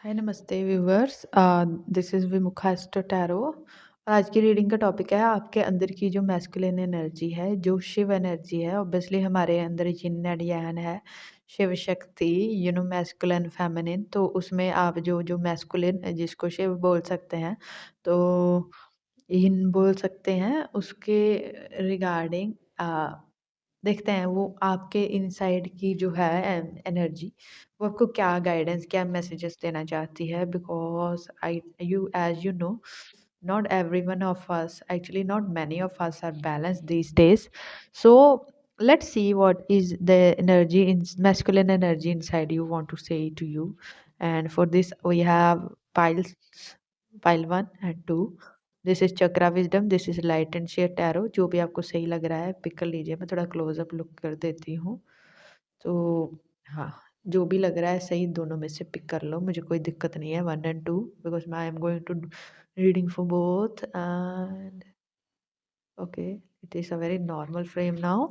हाय नमस्ते viewers. This is Vimukha tarot. आज की रीडिंग का टॉपिक है आपके अंदर की जो मैस्कुलिन एनर्जी है, जो शिव एनर्जी है। ऑब्वियसली हमारे अंदर यिन एंड yang है, शिव शक्ति, मैस्कुलिन फेमिनिन। तो उसमें आप जो जो मैस्कुलिन जिसको शिव बोल सकते हैं, तो यिन बोल सकते हैं, उसके रिगार्डिंग देखते हैं वो आपके इनसाइड की जो है एनर्जी, वो आपको क्या गाइडेंस, क्या मैसेजेस देना चाहती है। Because I you as you know, not everyone of us, actually not many of us are balanced these days. So let's see what is the energy in masculine energy inside you want to say to you. And for this we have piles, pile 1 and 2. This is chakra wisdom, this is light and share tarot. जो भी आपको सही लग रहा है pick कर लीजिए। मैं थोड़ा क्लोजअप लुक कर देती हूँ। तो हाँ, जो भी लग रहा है सही दोनों में से पिक कर लो, मुझे कोई दिक्कत नहीं है। 1 and 2 because I am going to reading for both and okay, it is a very normal frame now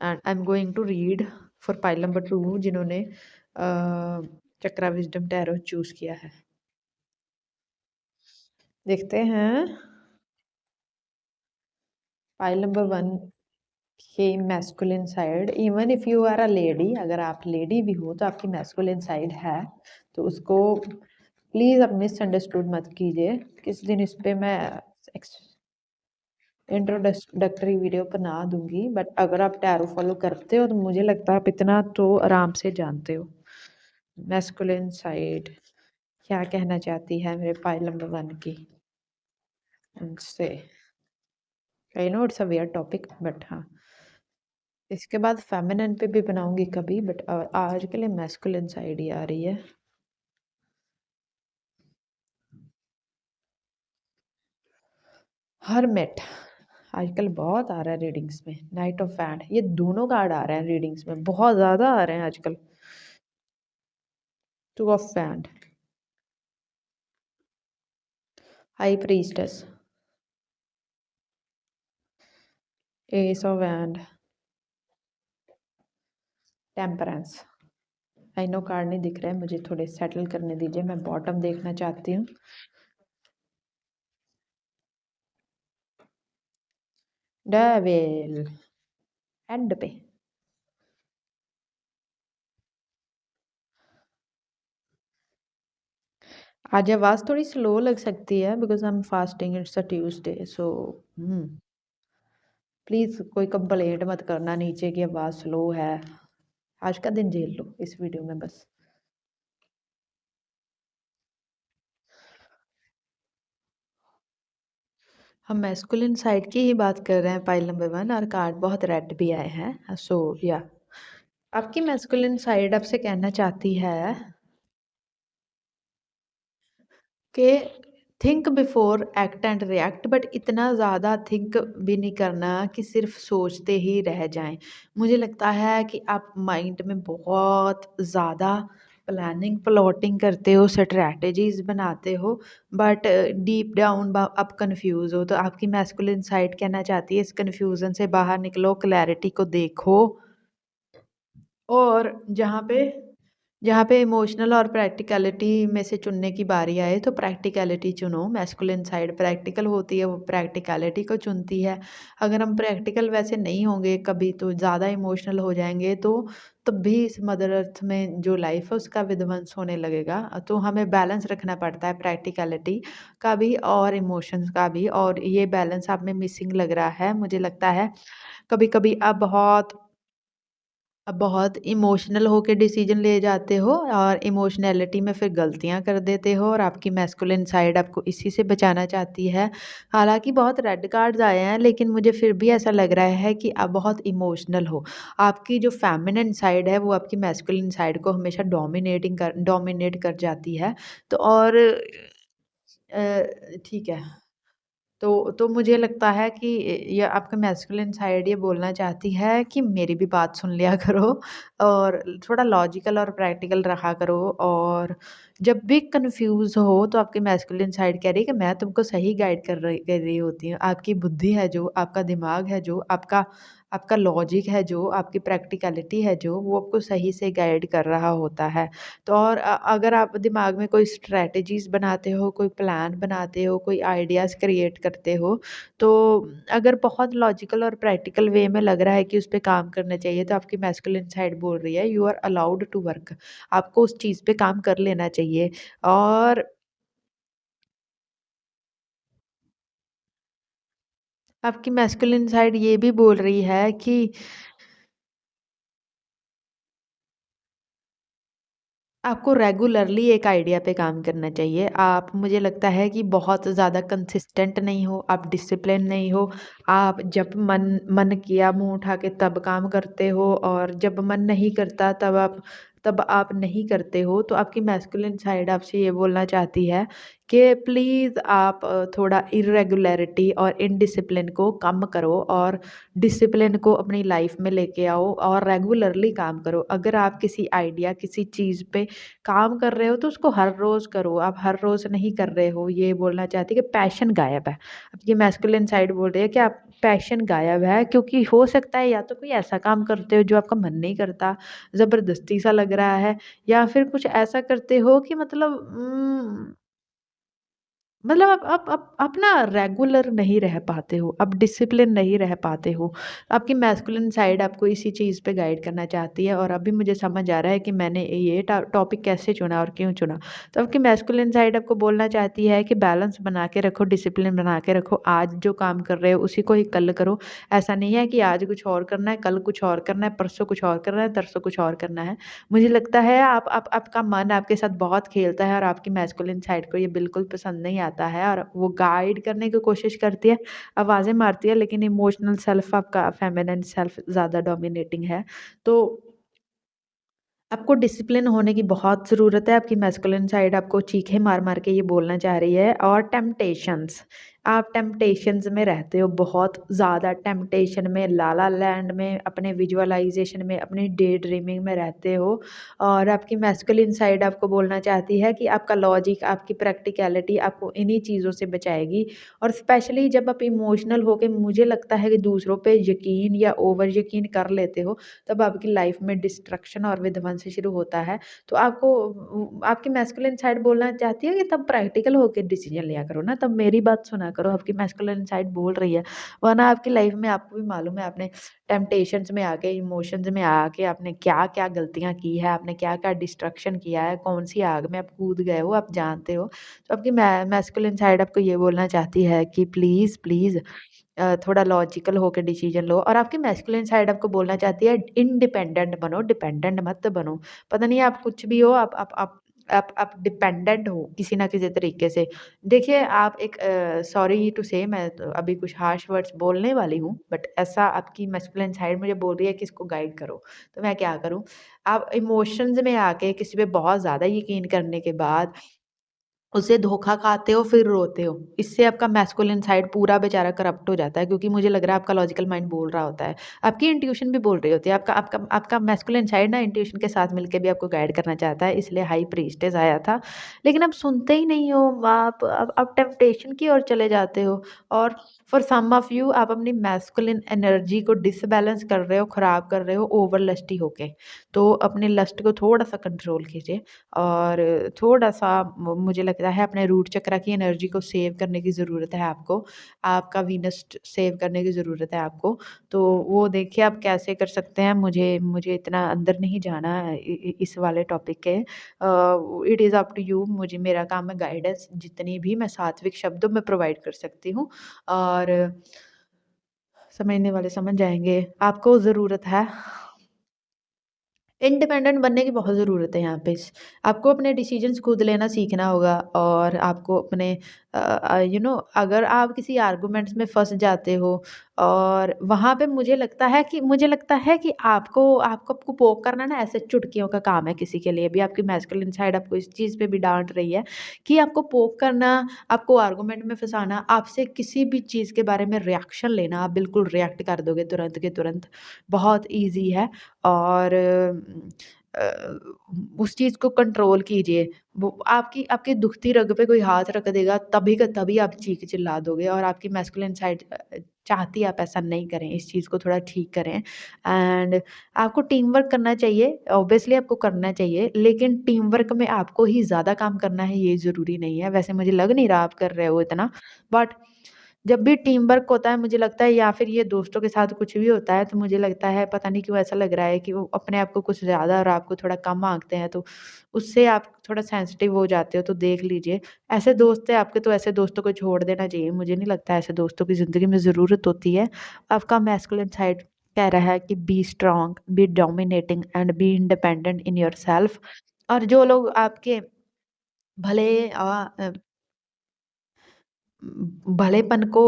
and I am going to read for pile number 2 जिन्होंने चक्रा विजडम टैरो चूज किया है। देखते हैं पाइल नंबर 1 के masculine side. Even if you are a lady, अगर आप lady भी हो तो आपकी मैस्कुलिन साइड है, तो उसको प्लीज़ आप मिसअंडरस्टूड मत कीजिए। किस दिन इस पे मैं इंट्रोडक्टरी वीडियो बना दूंगी, बट अगर आप टैरो फॉलो करते हो तो मुझे लगता है आप इतना तो आराम से जानते हो मैस्कुलिन साइड क्या कहना चाहती है मेरे पाइल नंबर 1 की से। I know it's a weird topic, but हाँ, इसके बाद फेमिनिन पे भी बनाऊंगी कभी, बट आज के लिए मैस्कुलिन साइड ही आ रही है। हरमिट आजकल बहुत आ रहा है रीडिंग्स में। नाइट ऑफ वैंड, ये दोनों कार्ड आ रहे हैं रीडिंग्स में, बहुत ज्यादा आ रहे हैं आजकल। 2 of wand, high priestess, S of wand, temperance. I know card नहीं दिख रहा है, मुझे थोड़े सेटल करने दीजिए, मैं बॉटम देखना चाहती हूँ। डेविल एंड पे आज आवाज़ थोड़ी स्लो लग सकती है because I M fasting, it's a Tuesday. So please कोई कंप्लेंट मत करना नीचे की आवाज़ स्लो है। आज का दिन झेल लो इस वीडियो में बस। हम मैस्कुलिन साइड की ही बात कर रहे हैं पाइल नंबर 1, और कार्ड बहुत रेड भी आए हैं। सो या आपकी मैस्कुलिन साइड आपसे कहना चाहती है कि think before act and react, but इतना ज़्यादा थिंक भी नहीं करना कि सिर्फ सोचते ही रह जाएं। मुझे लगता है कि आप माइंड में बहुत ज़्यादा प्लानिंग प्लॉटिंग करते हो, स्ट्रैटेजीज बनाते हो, बट डीप डाउन आप कंफ्यूज हो। तो आपकी मैस्कुलिन साइड कहना चाहती है इस कंफ्यूजन से बाहर निकलो, क्लैरिटी को देखो, और जहाँ पे इमोशनल और प्रैक्टिकलिटी में से चुनने की बारी आए तो प्रैक्टिकलिटी चुनो। मैस्कुलिन साइड प्रैक्टिकल होती है, वो प्रैक्टिकलिटी को चुनती है। अगर हम प्रैक्टिकल वैसे नहीं होंगे कभी, तो ज़्यादा इमोशनल हो जाएंगे, तो तब भी इस मदर अर्थ में जो लाइफ है उसका विध्वंस होने लगेगा। तो हमें बैलेंस रखना पड़ता है प्रैक्टिकलिटी का भी और इमोशंस का भी, और ये बैलेंस आप में मिसिंग लग रहा है मुझे लगता है। कभी कभी आप बहुत इमोशनल होके डिसीजन ले जाते हो और इमोशनैलिटी में फिर गलतियाँ कर देते हो, और आपकी मैस्कुलिन साइड आपको इसी से बचाना चाहती है। हालाँकि बहुत रेड कार्ड्स आए हैं, लेकिन मुझे फिर भी ऐसा लग रहा है कि आप बहुत इमोशनल हो। आपकी जो फेमिनिन साइड है वो आपकी मैस्कुलिन साइड को हमेशा डोमिनेट कर जाती है। तो और ठीक है। तो मुझे लगता है कि ये आपका मैस्कुलिन साइड ये बोलना चाहती है कि मेरी भी बात सुन लिया करो, और थोड़ा लॉजिकल और प्रैक्टिकल रहा करो। और जब भी कंफ्यूज हो तो आपकी मैस्कुलिन साइड कह रही है कि मैं तुमको सही गाइड कर रही होती हूँ। आपकी बुद्धि है जो, आपका दिमाग है जो, आपका आपका लॉजिक है जो, आपकी प्रैक्टिकैलिटी है जो, वो आपको सही से गाइड कर रहा होता है। तो और अगर आप दिमाग में कोई स्ट्रैटेजीज़ बनाते हो, कोई प्लान बनाते हो, कोई आइडियाज़ क्रिएट करते हो, तो अगर बहुत लॉजिकल और प्रैक्टिकल वे में लग रहा है कि उस पे काम करना चाहिए, तो आपकी मैस्कुलिन साइड बोल रही है, you are allowed to work. आपको उस चीज़ पे काम कर लेना चाहिए। और आपकी मैस्कुलिन साइड ये भी बोल रही है कि आपको रेगुलरली एक आइडिया पे काम करना चाहिए। आप, मुझे लगता है कि बहुत ज़्यादा कंसिस्टेंट नहीं हो, आप डिसिप्लिन नहीं हो। आप जब मन मन किया मुँह उठा के तब काम करते हो, और जब मन नहीं करता तब आप नहीं करते हो। तो आपकी मैस्कुलिन साइड आपसे ये बोलना चाहती है कि प्लीज़ आप थोड़ा इर्रेगुलैरिटी और इनडिसिप्लिन को कम करो, और डिसिप्लिन को अपनी लाइफ में लेके आओ, और रेगुलरली काम करो। अगर आप किसी आइडिया, किसी चीज़ पे काम कर रहे हो, तो उसको हर रोज़ करो। आप हर रोज़ नहीं कर रहे हो, ये बोलना चाहती है कि पैशन गायब है। आपकी मैस्कुलिन साइड बोल रही है कि आप पैशन गायब है, क्योंकि हो सकता है या तो कोई ऐसा काम करते हो जो आपका मन नहीं करता, ज़बरदस्ती सा लग रहा है, या फिर कुछ ऐसा करते हो कि मतलब आप ना रेगुलर नहीं रह पाते हो, आप डिसिप्लिन नहीं रह पाते हो। आपकी मैस्कुलिन साइड आपको इसी चीज़ पे गाइड करना चाहती है, और अभी मुझे समझ आ रहा है कि मैंने ये टॉपिक कैसे चुना और क्यों चुना। तो आपकी मैस्कुलिन साइड आपको बोलना चाहती है कि बैलेंस बना के रखो, डिसिप्लिन बना के रखो। आज जो काम कर रहे हो उसी को ही कल करो। ऐसा नहीं है कि आज कुछ और करना है, कल कुछ और करना है, परसों कुछ और करना है, तरसों कुछ और करना है। मुझे लगता है आप आपका मन आपके साथ बहुत खेलता है, और आपकी मैस्कुलिन साइड को ये बिल्कुल पसंद नहीं आता है, और वो गाइड करने की कोशिश करती है, आवाज़ें मारती है, लेकिन इमोशनल सेल्फ, आपका फेमिनिन सेल्फ ज़्यादा डोमिनेटिंग है। तो आपको डिसिप्लिन होने की बहुत ज़रूरत है। आपकी मैस्कुलिन साइड आपको चीखें मार-मार के ये बोलना चाह रही है। और टेम्पटेशंस, आप टेम्पटेशंस में रहते हो, बहुत ज़्यादा टेम्पटेशन में, ला ला लैंड में, अपने विजुअलाइज़ेशन में, अपनी डे ड्रीमिंग में रहते हो। और आपकी मैस्कुलिन साइड आपको बोलना चाहती है कि आपका लॉजिक, आपकी प्रैक्टिकैलिटी आपको इन्हीं चीज़ों से बचाएगी। और स्पेशली जब आप इमोशनल होके, मुझे लगता है कि दूसरों पे यकीन या ओवर यकीन कर लेते हो, तब आपकी लाइफ में डिस्ट्रक्शन और विध्वंस शुरू होता है। तो आपको आपकी मैस्कुलिन साइड बोलना चाहती है कि तब प्रैक्टिकल होके डिसीजन लिया करो ना, तब मेरी बात सुना करो। आपकी मैस्कुलिन साइड बोल रही है, वरना आपकी लाइफ में, आपको भी मालूम है, आपने टेम्पटेशंस में आके, इमोशंस में आके आपने क्या-क्या गलतियाँ की है, आपने क्या-क्या डिस्ट्रक्शन किया है, कौन-सी आग में आप कूद गए हो, आप जानते हो। तो आपकी मैस्कुलिन साइड आपको ये बोलना चाहती है कि प्लीज़, प्लीज़ थोड़ा लॉजिकल होके डिसीजन लो। और आपकी मैस्कुलिन साइड आपको बोलना चाहती है इंडिपेंडेंट बनो, डिपेंडेंट मत बनो। पता नहीं आप कुछ भी हो, आप डिपेंडेंट हो किसी ना किसी तरीके से। देखिए, आप एक सॉरी टू से, मैं तो अभी कुछ हार्श वर्ड्स बोलने वाली हूँ, बट ऐसा आपकी मैस्कुलिन साइड मुझे बोल रही है कि इसको गाइड करो। तो मैं क्या करूँ? आप इमोशंस में आके किसी पे बहुत ज़्यादा यकीन करने के बाद उसे धोखा खाते हो, फिर रोते हो। इससे आपका मैस्कुलिन साइड पूरा बेचारा करप्ट हो जाता है, क्योंकि मुझे लग रहा है आपका लॉजिकल माइंड बोल रहा होता है। आपकी इंट्यूशन भी बोल रही होती है। आपका आपका आपका मैस्कुलिन साइड ना इंट्यूशन के साथ मिलके भी आपको गाइड करना चाहता है, इसलिए हाई प्रीस्टेस आया था। लेकिन आप सुनते ही नहीं हो, आप टेम्पटेशन की ओर चले जाते हो। और फॉर सम ऑफ यू, आप अपनी मैस्कुलिन एनर्जी को डिसबैलेंस कर रहे हो, खराब कर रहे हो ओवर लस्टी होके। तो अपने लस्ट को थोड़ा-सा कंट्रोल कीजिए, और थोड़ा-सा मुझे लगता है अपने रूट चक्रा की एनर्जी को सेव करने की ज़रूरत है आपको। आपका वीनस सेव करने की ज़रूरत है आपको। तो वो देखिए आप कैसे कर सकते हैं, मुझे मुझे इतना अंदर नहीं जाना है इस वाले टॉपिक के। It is up to you. मुझे, मेरा काम है गाइडेंस, जितनी भी मैं सात्विक शब्दों में प्रोवाइड कर सकती हूँ, और समझने वाले समझ जाएँगे। आपको ज़रूरत है, इंडिपेंडेंट बनने की बहुत ज़रूरत है यहाँ पे। आपको अपने डिसीजंस खुद लेना सीखना होगा, और आपको अपने अगर आप किसी आर्गुमेंट्स में फँस जाते हो, और वहाँ पे मुझे लगता है कि आपको आपको आपको पोक करना ना ऐसे चुटकियों का काम है किसी के लिए भी। आपकी मैस्कुलिन साइड आपको इस चीज़ पे भी डाँट रही है कि आपको पोक करना, आपको आर्गुमेंट में फँसाना, आपसे किसी भी चीज़ के बारे में रिएक्शन लेना, आप बिल्कुल रिएक्ट कर दोगे तुरंत के तुरंत, बहुत ईज़ी है। और अ, उस चीज़ को कंट्रोल कीजिए। वो आपकी आपकी दुखती रग पे कोई हाथ रख देगा तभी का तभी आप चीख चिल्ला दोगे और आपकी मैस्कुलिन साइड चाहती है आप ऐसा नहीं करें, इस चीज़ को थोड़ा ठीक करें। एंड आपको टीम वर्क करना चाहिए, ऑब्वियसली आपको करना चाहिए, लेकिन टीम वर्क में आपको ही ज़्यादा काम करना है ये ज़रूरी नहीं है। वैसे मुझे लग नहीं रहा आप कर रहे हो इतना, बट जब भी टीम वर्क होता है मुझे लगता है या फिर ये दोस्तों के साथ कुछ भी होता है तो मुझे लगता है पता नहीं क्यों ऐसा लग रहा है कि वो अपने आप को कुछ ज़्यादा और आपको थोड़ा कम आँकते हैं, तो उससे आप थोड़ा सेंसिटिव हो जाते हो, तो देख लीजिए। ऐसे दोस्त हैं आपके तो ऐसे दोस्तों को छोड़ देना चाहिए, मुझे नहीं लगता ऐसे दोस्तों की ज़िंदगी में ज़रूरत होती है। आपका मैस्कुलिन साइड कह रहा है कि be strong, be dominating and be independent in yourself. और जो लोग आपके भले भलेपन को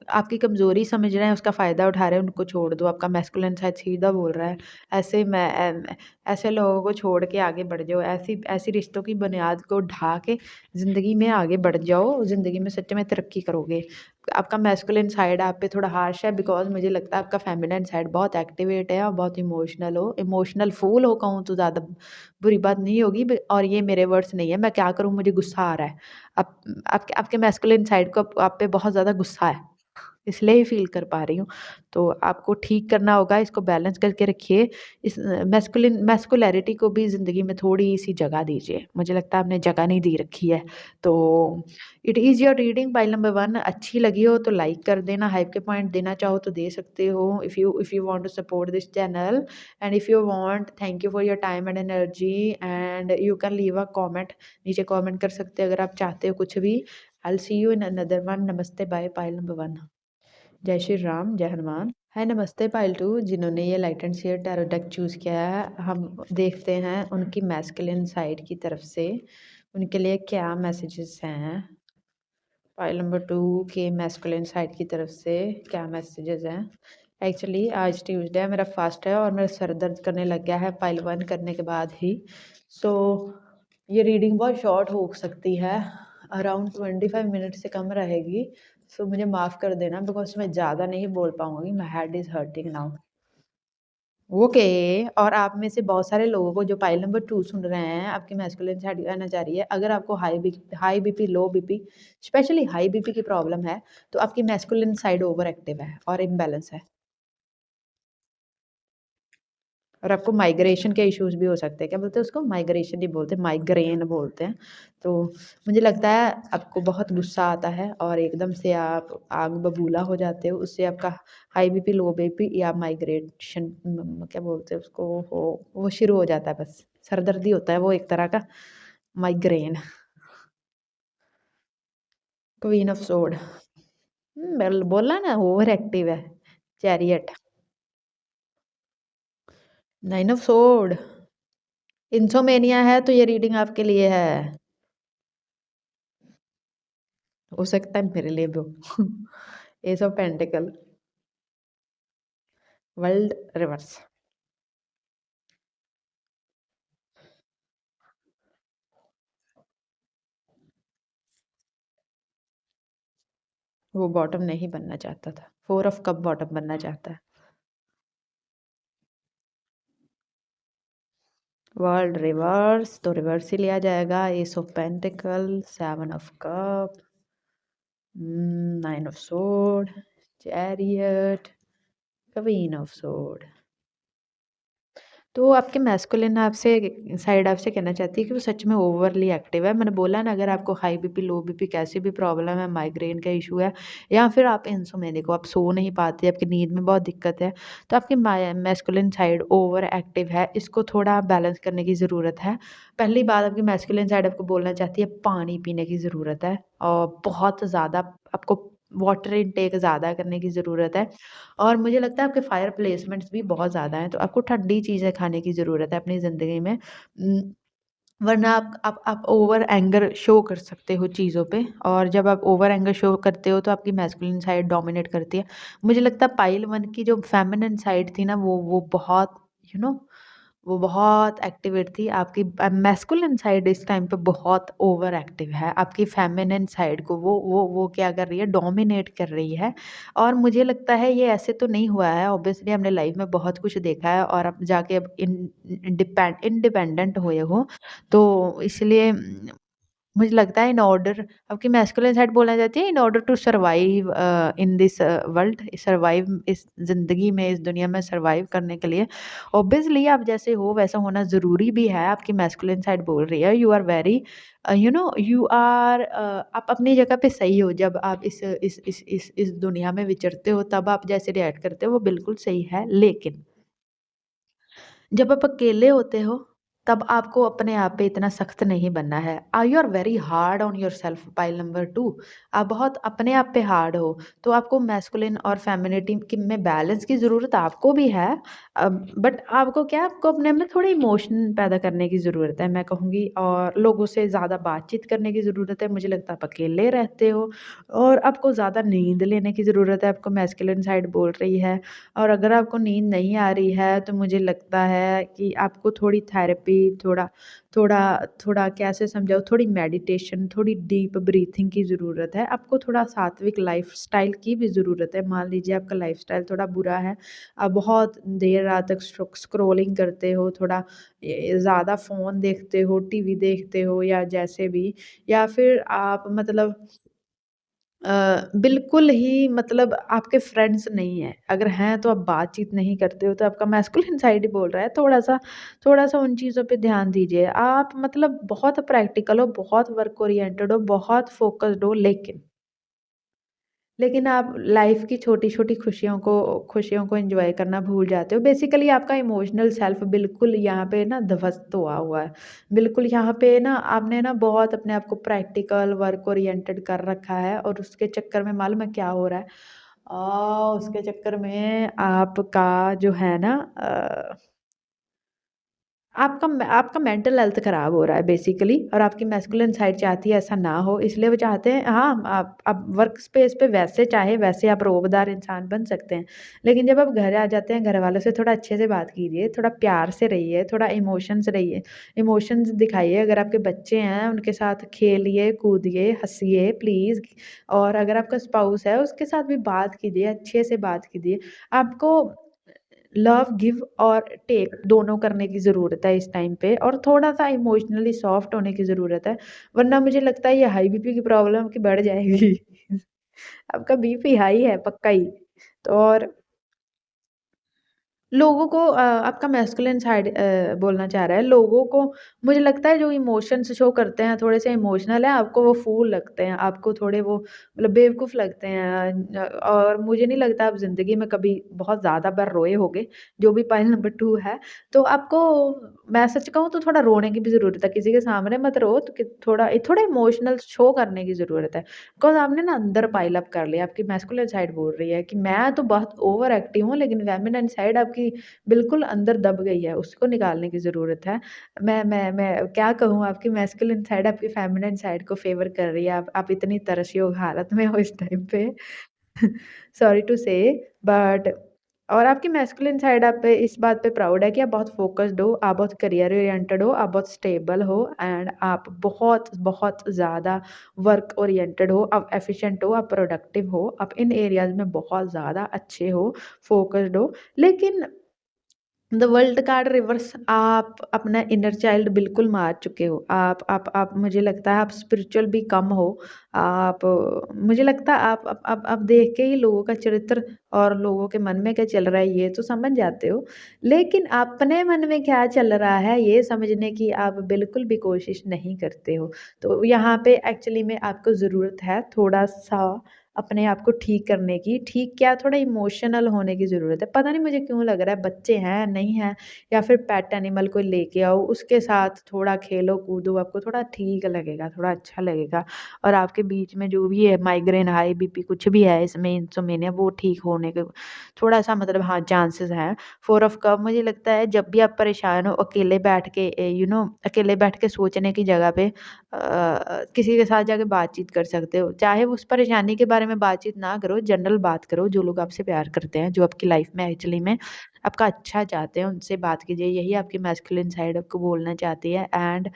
आपकी कमज़ोरी समझ रहे हैं, उसका फ़ायदा उठा रहे हैं, उनको छोड़ दो। आपका मैस्कुलिन शायद सीधा बोल रहा है। ऐसे मैं ऐसे लोगों को छोड़ के आगे बढ़ जाओ। ऐसी ऐसी रिश्तों की बुनियाद को ढा के ज़िंदगी में आगे बढ़ जाओ, ज़िंदगी में सच में तरक्की करोगे। आपका मैस्कुलिन साइड आप पे थोड़ा हार्श है बिकॉज़ मुझे लगता है आपका फेमिनिन साइड बहुत एक्टिवेट है और बहुत इमोशनल फूल हो कहूँ तो ज़्यादा बुरी बात नहीं होगी ब और ये मेरे वर्ड्स नहीं है। मैं क्या करूँ मुझे गुस्सा आ रहा है। आप आपके आपके मैस्कुलिन साइड को आप पे बहुत ज़्यादा गुस्सा है, इसलिए ही फ़ील कर पा रही हूँ। तो आपको ठीक करना होगा, इसको बैलेंस करके रखिए। इस मैस्कुलैरिटी को भी ज़िंदगी में थोड़ी-सी जगह दीजिए। मुझे लगता है आपने जगह नहीं दी रखी है। तो it is your reading pile number 1 अच्छी लगी हो तो लाइक कर देना, हाइप के पॉइंट देना चाहो तो दे सकते हो। If you want to support this channel and if you want thank you for your time and energy and you can leave a comment. नीचे कमेंट कर सकते हो अगर आप चाहते हो कुछ भी। I will see you in another one. नमस्ते बाय पाइल नंबर 1। जय श्री राम, जय हनुमान। हाय नमस्ते पाइल 2 जिन्होंने ये light and share tarot deck choose किया है, हम देखते हैं उनकी मैस्कुलिन साइड की तरफ से उनके लिए क्या मैसेजेस हैं। पाइल नंबर 2 के मैस्कुलिन साइड की तरफ से क्या मैसेजेस हैं। एक्चुअली आज ट्यूसडे है, मेरा फास्ट है और मेरा सर दर्द करने लग गया है पाइल 1 करने के बाद ही। सो ये रीडिंग बहुत शॉर्ट हो सकती है, अराउंड 25 मिनट से कम रहेगी। सो मुझे माफ़ कर देना बिकॉज़ मैं ज़्यादा नहीं बोल पाऊँगी, my head is hurting now. Okay. और आप में से बहुत सारे लोगों को जो पाइल नंबर 2 सुन रहे हैं, आपकी मैस्कुलिन साइड आना चाह रही है। अगर आपको हाई बीपी, लो बीपी, स्पेशली हाई बीपी की प्रॉब्लम है, तो आपकी मैस्कुलिन साइड ओवर एक्टिव है और इम्बैलेंस है। और आपको माइग्रेशन के इश्यूज़ भी हो सकते हैं। क्या बोलते हैं उसको? माइग्रेशन नहीं बोलते, माइग्रेन बोलते हैं। तो मुझे लगता है आपको बहुत गुस्सा आता है और एकदम से आप आग बबूला हो जाते हो। उससे आपका हाई बीपी, लो बीपी या माइग्रेशन क्या बोलते हैं उसको वो शुरू हो जाता है बस। सरदर्दी होता है वो एक तरह का, माइग्रेन। क्वीन ऑफ सोर्ड बोला ना ओवर एक्टिव है। चैरियट, 9 ऑफ सोर्ड, इंसोमेनिया है तो ये रीडिंग आपके लिए है। हो सकता है मेरे लिए भी हो। S of pentacle, world reverse. वो बॉटम नहीं बनना चाहता था, 4 ऑफ कप बॉटम बनना चाहता है। वर्ल्ड रिवर्स तो रिवर्स ही लिया जाएगा। S of pentacle, 7 of cup, 9 of sword, chariot, queen of sword. तो आपके मैस्कुलिन आपसे साइड आपसे कहना चाहती है कि वो सच में ओवरली एक्टिव है। मैंने बोला ना अगर आपको हाई बीपी, लो बीपी कैसी भी प्रॉब्लम है, माइग्रेन का इशू है या फिर आप इंसोमेनिया को आप सो नहीं पाते, आपकी नींद में बहुत दिक्कत है, तो आपकी मैस्कुलिन साइड ओवर एक्टिव है। इसको थोड़ा बैलेंस करने की ज़रूरत है। पहली बात आपकी मैस्कुलिन साइड आपको बोलना चाहती है पानी पीने की ज़रूरत है और बहुत ज़्यादा आपको वाटर इनटेक ज़्यादा करने की ज़रूरत है। और मुझे लगता है आपके फायर प्लेसमेंट्स भी बहुत ज़्यादा हैं, तो आपको ठंडी चीज़ें खाने की ज़रूरत है अपनी ज़िंदगी में। वरना आप ओवर एंगर शो कर सकते हो चीज़ों पे और जब आप ओवर एंगर शो करते हो तो आपकी मैस्कुलिन साइड डोमिनेट करती है। मुझे लगता है पाइल 1 की जो फेमिनिन साइड थी ना वो बहुत यू नो वो बहुत एक्टिवेट थी। आपकी मैस्कुलिन साइड इस टाइम पे बहुत ओवर एक्टिव है। आपकी फेमिनिन साइड को वो क्या कर रही है, डोमिनेट कर रही है। और मुझे लगता है ये ऐसे तो नहीं हुआ है, ऑब्वियसली हमने लाइफ में बहुत कुछ देखा है और अब जाके अब इंडिपेंडेंट हुए हो। तो इसलिए मुझे लगता है इन ऑर्डर आपकी मैस्कुलिन साइड बोलना चाहती है in order to survive in this world, survive इस ज़िंदगी में, इस दुनिया में सर्वाइव करने के लिए ऑब्वियसली आप जैसे हो वैसा होना ज़रूरी भी है। आपकी मैस्कुलिन साइड बोल रही है you are very you are आप अपनी जगह पे सही हो। जब आप इस दुनिया में विचरते हो तब आप जैसे रिएक्ट करते हो वो बिल्कुल सही है। लेकिन जब आप अकेले होते हो, तब आपको अपने आप पे इतना सख्त नहीं बनना है। You are very hard on yourself pile number 2। आप बहुत अपने आप पे हार्ड हो, तो आपको मैस्कुलिन और फेमिनिटी की में बैलेंस की ज़रूरत आपको भी है। बट आपको क्या आपको अपने में थोड़े इमोशन पैदा करने की ज़रूरत है मैं कहूँगी, और लोगों से ज़्यादा बातचीत करने की ज़रूरत है। मुझे लगता है आप अकेले रहते हो और आपको ज़्यादा नींद लेने की ज़रूरत है, आपको मैस्कुलिन साइड बोल रही है। और अगर आपको नींद नहीं आ रही है तो मुझे लगता है कि आपको थोड़ी थेरेपी, थोड़ा थोड़ा थोड़ा कैसे समझाऊँ, थोड़ी मेडिटेशन, थोड़ी डीप ब्रीथिंग की ज़रूरत है। आपको थोड़ा सात्विक लाइफ़स्टाइल की भी ज़रूरत है। मान लीजिए आपका लाइफ़स्टाइल थोड़ा बुरा है, आप बहुत देर रात तक स्क्रॉलिंग करते हो, थोड़ा ज़्यादा फ़ोन देखते हो, टीवी देखते हो या जैसे भी, या फिर आप मतलब बिल्कुल ही मतलब आपके फ्रेंड्स नहीं हैं। अगर हैं तो आप बातचीत नहीं करते हो, तो आपका मैस्कुलिन साइड ही बोल रहा है थोड़ा-सा उन चीज़ों पे ध्यान दीजिए। आप मतलब बहुत प्रैक्टिकल हो, बहुत वर्क ओरिएंटेड हो, बहुत फ़ोकस्ड हो, लेकिन आप लाइफ़ की छोटी-छोटी खुशियों को एन्जॉय करना भूल जाते हो। बेसिकली आपका इमोशनल सेल्फ बिल्कुल यहाँ पे ना ध्वस्त हुआ हुआ है। बिल्कुल यहाँ पे ना आपने ना बहुत अपने आप को प्रैक्टिकल वर्क ओरिएंटेड कर रखा है और उसके चक्कर में मालूम है क्या हो रहा है? उसके चक्कर में आपका जो है ना आपका मेंटल हेल्थ ख़राब हो रहा है बेसिकली, और आपकी मैस्कुलिन साइड चाहती है ऐसा ना हो, इसलिए वो चाहते हैं हाँ, आप वर्क स्पेस पे वैसे चाहे वैसे आप रोबदार इंसान बन सकते हैं। लेकिन जब आप घर आ जाते हैं, घरवालों से थोड़ा अच्छे से बात कीजिए, थोड़ा प्यार से रहिए, थोड़ा इमोशंस रहिए, इमोशंस दिखाइए। अगर आपके बच्चे हैं, उनके साथ खेलिए, कूदिए, हँसिए प्लीज़। और अगर आपका स्पाउस है, उसके साथ भी बात कीजिए, अच्छे से बात कीजिए। आपको लव गिव और टेक दोनों करने की ज़रूरत है इस टाइम पे, और थोड़ा-सा इमोशनली सॉफ्ट होने की ज़रूरत है, वरना मुझे लगता है ये हाई बीपी की प्रॉब्लम आपकी बढ़ जाएगी। आपका बीपी हाई है पक्का ही। तो और लोगों को आपका मैस्कुलिन साइड बोलना चाह रहा है, लोगों को मुझे लगता है जो इमोशंस शो करते हैं, थोड़े से इमोशनल हैं, आपको वो फूल लगते हैं, आपको थोड़े वो मतलब बेवकूफ़ लगते हैं। और मुझे नहीं लगता आप ज़िंदगी में कभी बहुत ज़्यादा बार रोए होंगे, जो भी पॉइंट नंबर 2 है। तो आपको मैं सच कहूँ तो थोड़ा रोने की भी ज़रूरत है, किसी के सामने मत रो, तो कि थोड़ा इमोशनल शो करने की ज़रूरत है। बिकॉज़ आपने ना अंदर पाइल अप कर लिया, आपकी मैस्कुलिन साइड बोल रही है कि मैं तो बहुत ओवर एक्टिव हूँ, लेकिन फेमिनिन साइड आपकी बिल्कुल अंदर दब गई है, उसको निकालने की ज़रूरत है। मैं क्या कहूँ, आपकी मैस्कुलिन साइड आपकी फेमिनिन साइड को फ़ेवर कर रही है। आप इतनी तरसयोग हालत में हो इस टाइम पे। सॉरी टू से, बट और आपकी मैस्कुलिन साइड आप पे इस बात पे प्राउड है कि आप बहुत फ़ोकस्ड हो, आप बहुत करियर ओरिएंटेड हो, आप बहुत स्टेबल हो, एंड आप बहुत ज़्यादा वर्क ओरिएंटेड हो, आप एफिशिएंट हो, आप प्रोडक्टिव हो, आप इन एरियाज़ में बहुत ज़्यादा अच्छे हो, फ़ोकस्ड हो। लेकिन द वर्ल्ड कार्ड रिवर्स, आप अपना इनर चाइल्ड बिल्कुल मार चुके हो। आप मुझे लगता है आप स्पिरिचुअल भी कम हो। आप मुझे लगता है आप देख के ही लोगों का चरित्र और लोगों के मन में क्या चल रहा है ये तो समझ जाते हो। लेकिन अपने मन में क्या चल रहा है ये समझने की आप बिल्कुल भी कोशिश नहीं करते हो। तो यहाँ पे एक्चुअली में आपको ज़रूरत है थोड़ा-सा अपने आप को ठीक करने की, ठीक क्या थोड़ा इमोशनल होने की ज़रूरत है। पता नहीं मुझे क्यों लग रहा है बच्चे हैं, नहीं हैं, या फिर पेट एनिमल कोई लेके आओ, उसके साथ थोड़ा खेलो कूदो, आपको थोड़ा ठीक लगेगा, थोड़ा अच्छा लगेगा। और आपके बीच में जो भी है माइग्रेन, हाई बीपी कुछ भी है इसमें, इंसोम्निया, वो ठीक होने के थोड़ा-सा मतलब हाँ, चांसेस हैं। 4 ऑफ कप मुझे लगता है जब भी आप परेशान हो अकेले बैठ के अकेले बैठ के सोचने की जगह पे किसी के साथ जाके बातचीत कर सकते हो। चाहे उस परेशानी के बारे में बातचीत ना करो, जनरल बात करो, जो लोग आपसे प्यार करते हैं, जो आपकी लाइफ में एक्चुअली में आपका अच्छा चाहते हैं, उनसे बात कीजिए। यही आपकी मैस्कुलिन साइड आपको बोलना चाहती है। एंड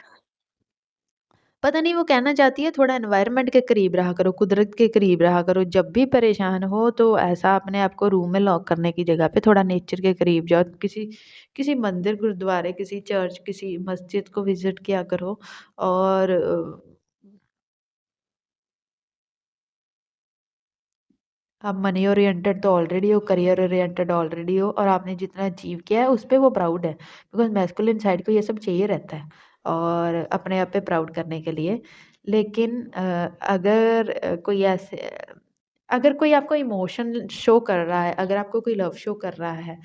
पता नहीं वो कहना चाहती है थोड़ा एनवायरनमेंट के करीब रहा करो, कुदरत के करीब रहा करो। जब भी परेशान हो तो ऐसा अपने आप को रूम में लॉक करने की जगह पे थोड़ा नेचर के करीब जाओ। किसी किसी मंदिर, गुरुद्वारे, किसी चर्च, किसी मस्जिद को विज़िट किया करो। और आप मनी ओरिएंटेड तो ऑलरेडी हो, करियर ओरिएंटेड ऑलरेडी हो, और आपने जितना अचीव किया है उस पे वो प्राउड है। बिकॉज़ मैस्कुलिन साइड को ये सब चाहिए रहता है और अपने आप पे प्राउड करने के लिए। लेकिन अगर कोई ऐसे अगर कोई आपको इमोशन शो कर रहा है, अगर आपको कोई लव शो कर रहा है,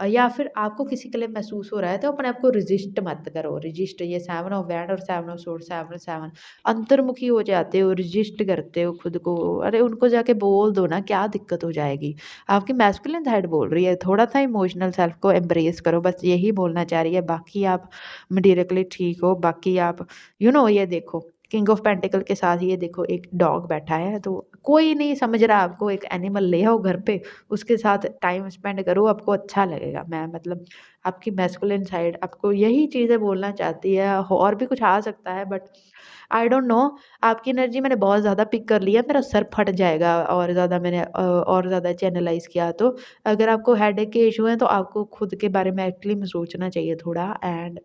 या फिर आपको किसी के लिए महसूस हो रहा है, तो अपने आप को रेज़िस्ट मत करो। रेज़िस्ट, ये 7 ऑफ वैंड और 7 ऑफ सोर्ड, 7 7 अंतर्मुखी हो जाते हो, रेज़िस्ट करते हो खुद को। अरे उनको जाके बोल दो ना, क्या दिक्कत हो जाएगी? आपकी मैस्कुलिन साइड बोल रही है, थोड़ा-सा इमोशनल सेल्फ को एम्ब्रेस करो, बस यही बोलना चाह रही है। बाकी आप मटेरियली ठीक हो, बाकी आप ये देखो, किंग ऑफ पेंटिकल के साथ ये देखो एक डॉग बैठा है, तो कोई नहीं समझ रहा आपको, एक एनिमल ले आओ घर पे, उसके साथ टाइम स्पेंड करो, आपको अच्छा लगेगा। मैं मतलब आपकी मैस्कुलिन साइड आपको यही चीज़ें बोलना चाहती है। और भी कुछ आ सकता है, बट आई डोंट नो। आपकी एनर्जी मैंने बहुत ज़्यादा पिक कर लिया, मेरा सर फट जाएगा और ज़्यादा मैंने और ज़्यादा चैनलाइज़ किया तो। अगर आपको हेडेक के इश्यू हैं, तो आपको खुद के बारे में एक्चुअली में सोचना चाहिए थोड़ा। एंड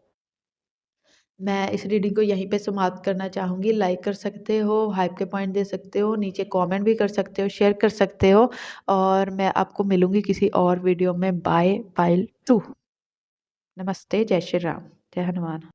मैं इस रीडिंग को यहीं पे समाप्त करना चाहूँगी। लाइक कर सकते हो, हाइप के पॉइंट दे सकते हो, नीचे कमेंट भी कर सकते हो, शेयर कर सकते हो, और मैं आपको मिलूँगी किसी और वीडियो में। बाय, पायल 2। नमस्ते, जय श्री राम, जय हनुमान।